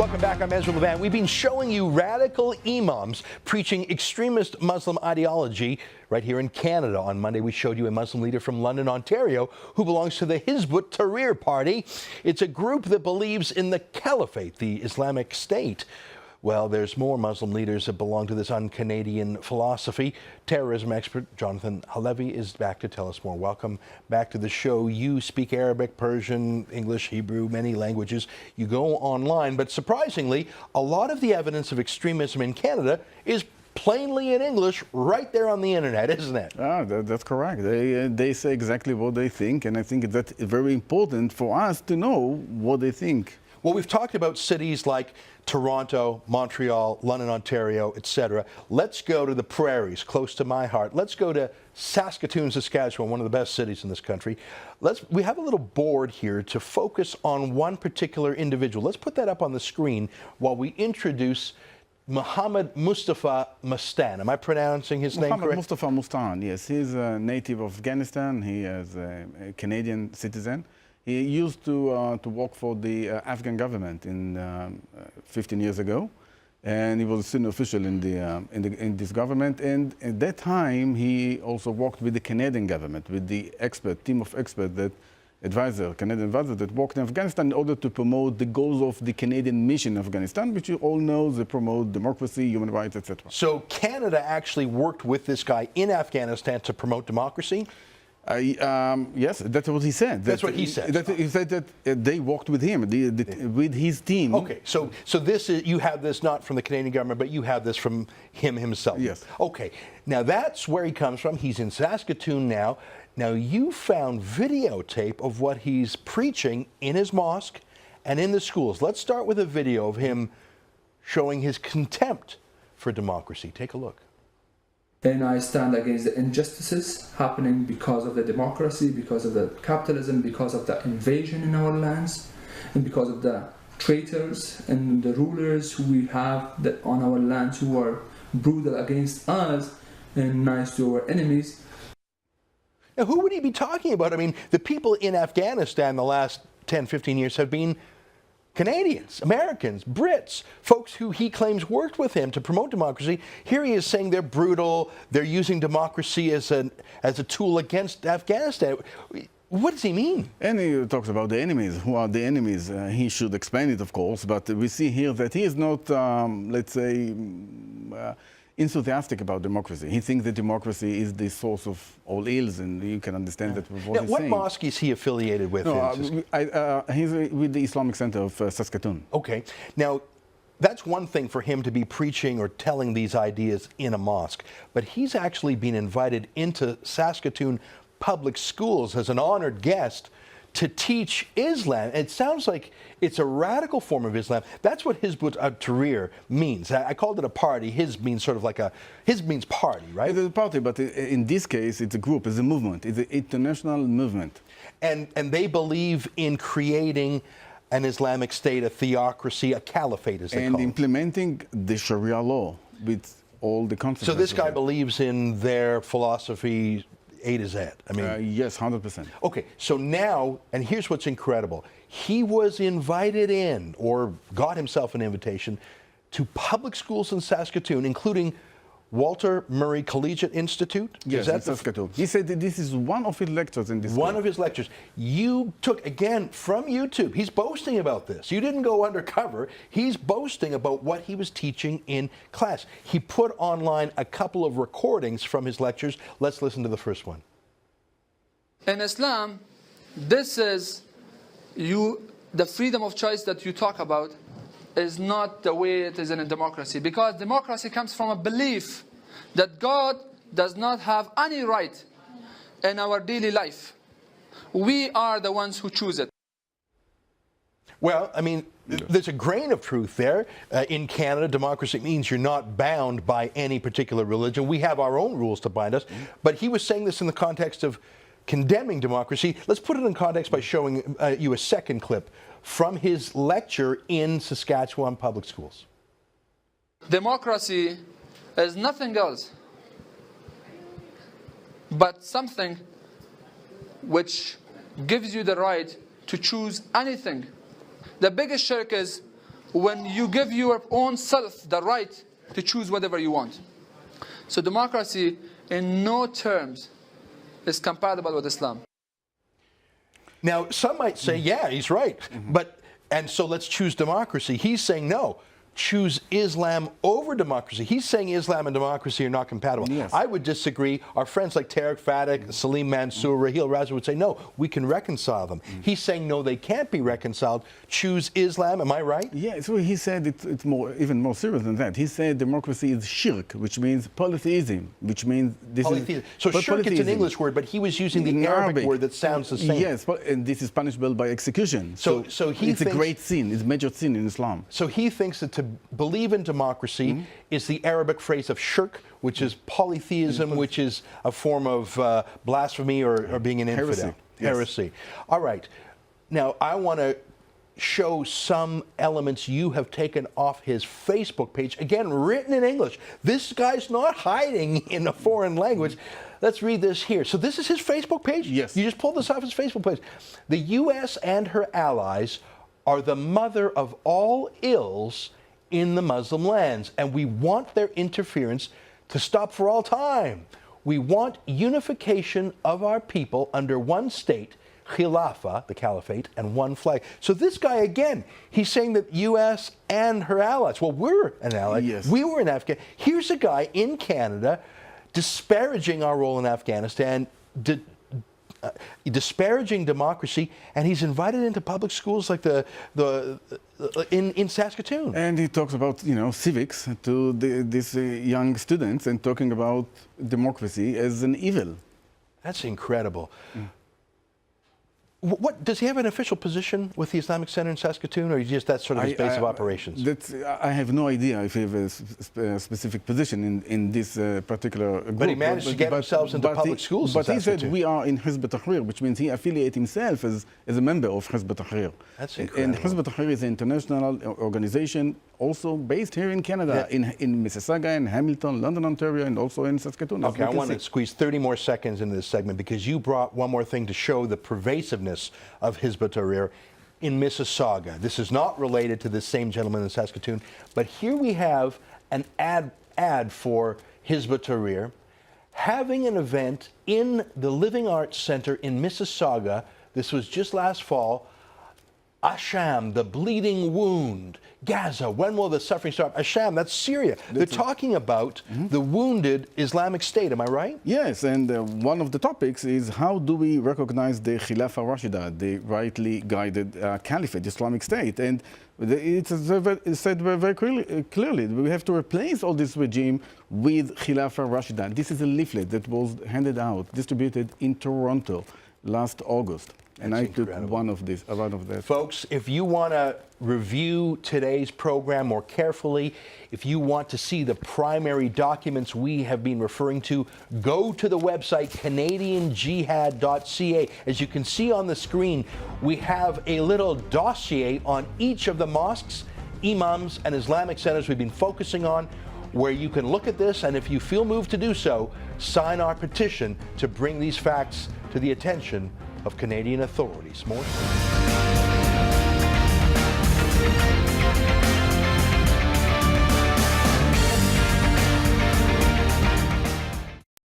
Welcome back. I'm Ezra Levant. We've been showing you radical imams preaching extremist Muslim ideology right here in Canada. On Monday, we showed you a Muslim leader from London, Ontario, who belongs to the Hizb ut-Tahrir party. It's a group that believes in the caliphate, the Islamic State. Well, there's more Muslim leaders that belong to this un-Canadian philosophy. Terrorism expert Jonathan Halevi is back to tell us more. Welcome back to the show. You speak Arabic, Persian, English, Hebrew, many languages. You go online, but surprisingly, a lot of the evidence of extremism in Canada is plainly in English right there on the internet, isn't it? That's correct. They say exactly what they think, and I think that's very important for us to know what they think. Well, we've talked about cities like Toronto, Montreal, London, Ontario, etc. Let's go to the prairies, close to my heart. Let's go to Saskatoon, Saskatchewan, one of the best cities in this country. We have a little board here to focus on one particular individual. Let's put that up on the screen while we introduce Mohammed Mustafa Mustan. Am I pronouncing his name correct? Mohammed Mustafa Mustan, yes. He's a native of Afghanistan. He is a Canadian citizen. He used to work for the Afghan government 15 years ago, and he was a senior official in this government. And at that time, he also worked with the Canadian government, with the team of experts Canadian advisor that worked in Afghanistan in order to promote the goals of the Canadian mission in Afghanistan, which you all know they promote democracy, human rights, etc. So Canada actually worked with this guy in Afghanistan to promote democracy? Yes, that's what he said. That's what he said. He said that they worked with him, with his team. Okay, so this is, you have this not from the Canadian government, but you have this from him himself. Yes. Okay, now that's where he comes from. He's in Saskatoon now. Now you found videotape of what he's preaching in his mosque and in the schools. Let's start with a video of him showing his contempt for democracy. Take a look. And I stand against the injustices happening because of the democracy, because of the capitalism, because of the invasion in our lands, and because of the traitors and the rulers who we have on our lands who are brutal against us and nice to our enemies. Now, who would he be talking about? I mean, the people in Afghanistan the last 10, 15 years have been Canadians, Americans, Brits, folks who he claims worked with him to promote democracy. Here he is saying they're brutal, they're using democracy as a tool against Afghanistan. What does he mean? And he talks about the enemies. Who are the enemies? He should explain it, of course, but we see here that he is not, let's say, enthusiastic about democracy. He thinks that democracy is the source of all ills, and you can understand that with what he's saying. What mosque is he affiliated with? No, he's with the Islamic Center of Saskatoon. Okay. Now, that's one thing for him to be preaching or telling these ideas in a mosque, but he's actually been invited into Saskatoon public schools as an honored guest to teach Islam. It sounds like it's a radical form of Islam. That's what Hizb ut-Tahrir means. I called it a party. Hizb means sort of like Hizb means party, right? It's a party, but in this case, it's a group, it's a movement, it's an international movement. And they believe in creating an Islamic state, a theocracy, a caliphate, as they call it. And implementing the Sharia law with all the consequences. So this guy believes in their philosophy A to Z. I mean, yes, 100%. Okay, so now, and here's what's incredible. He was invited in, or got himself an invitation, to public schools in Saskatoon, including Walter Murray Collegiate Institute. Yes, in Saskatoon. He said that this is one of his lectures in this One school. of his lectures. You took, again, from YouTube. He's boasting about this. You didn't go undercover. He's boasting about what he was teaching in class. He put online a couple of recordings from his lectures. Let's listen to the first one. In Islam, this is the freedom of choice that you talk about is not the way it is in a democracy, because democracy comes from a belief that God does not have any right in our daily life. We are the ones who choose it. Well, I mean, there's a grain of truth there. In Canada, democracy means you're not bound by any particular religion. We have our own rules to bind us. But he was saying this in the context of condemning democracy. Let's put it in context by showing you a second clip from his lecture in Saskatchewan public schools. Democracy is nothing else but something which gives you the right to choose anything. The biggest shirk is when you give your own self the right to choose whatever you want. So democracy in no terms is compatible with Islam. Now, some might say, yeah, he's right. And so let's choose democracy. He's saying, no, choose Islam over democracy. He's saying Islam and democracy are not compatible. Yes. I would disagree. Our friends like Tariq Fadak, Salim Mansour, Raheel Raza would say, no, we can reconcile them. He's saying, no, they can't be reconciled. Choose Islam. Am I right? Yeah, so he said it's even more serious than that. He said democracy is shirk, which means polytheism, which means this Polytheism. is... So but shirk is an polytheism. English word, but he was using the In Arabic word that sounds the same. Yes, and this is punishable by execution. So he it's a thinks- great sin. It's a major sin in Islam. So he thinks that to believe in democracy is the Arabic phrase of shirk, which is polytheism, which is a form of blasphemy or being an infidel. Heresy. Yes. Heresy. All right. Now, I want to show some elements you have taken off his Facebook page. Again, written in English. This guy's not hiding in a foreign language. Let's read this here. So this is his Facebook page? Yes. You just pulled this off his Facebook page. The U.S. and her allies are the mother of all ills in the Muslim lands, and we want their interference to stop for all time. We want unification of our people under one state, Khilafah, the caliphate, and one flag. So this guy, again, he's saying that U.S. and her allies, well, we're an ally. Yes. We were in Afghanistan. Here's a guy in Canada disparaging our role in Afghanistan, disparaging democracy, and he's invited into public schools like in Saskatoon. And he talks about, civics to these young students and talking about democracy as an evil. That's incredible. What does he have an official position with the Islamic Center in Saskatoon, or is just that sort of his base of operations? I have no idea if he has a specific position in this particular group. But he managed to get himself into public schools in But he said Saskatoon. we are in Hizb ut-Tahrir, which means he affiliates himself as a member of Hizb ut-Tahrir. That's And incredible. Hizb ut-Tahrir is an international organization also based here in Canada, in Mississauga, in Hamilton, London, Ontario, and also in Saskatoon. as Okay, we I can want to see. squeeze 30 more seconds into this segment because you brought one more thing to show the pervasiveness of Hizb ut-Tahrir in Mississauga. This is not related to this same gentleman in Saskatoon, but here we have an ad for Hizb ut-Tahrir having an event in the Living Arts Center in Mississauga. This was just last fall. Asham, the bleeding wound. Gaza, when will the suffering stop? Asham, that's Syria. They're talking about the wounded Islamic State, am I right? Yes, and one of the topics is how do we recognize the Khilafah Rashida, the rightly guided caliphate, Islamic State? And it's said very clearly, we have to replace all this regime with Khilafah Rashida. This is a leaflet that was handed out, distributed in Toronto last August. And That's I took incredible. one of that. Folks, if you want to review today's program more carefully, if you want to see the primary documents we have been referring to, go to the website canadianjihad.ca. As you can see on the screen, we have a little dossier on each of the mosques, imams, and Islamic centers we've been focusing on, where you can look at this, and if you feel moved to do so, sign our petition to bring these facts to the attention of Canadian authorities. More.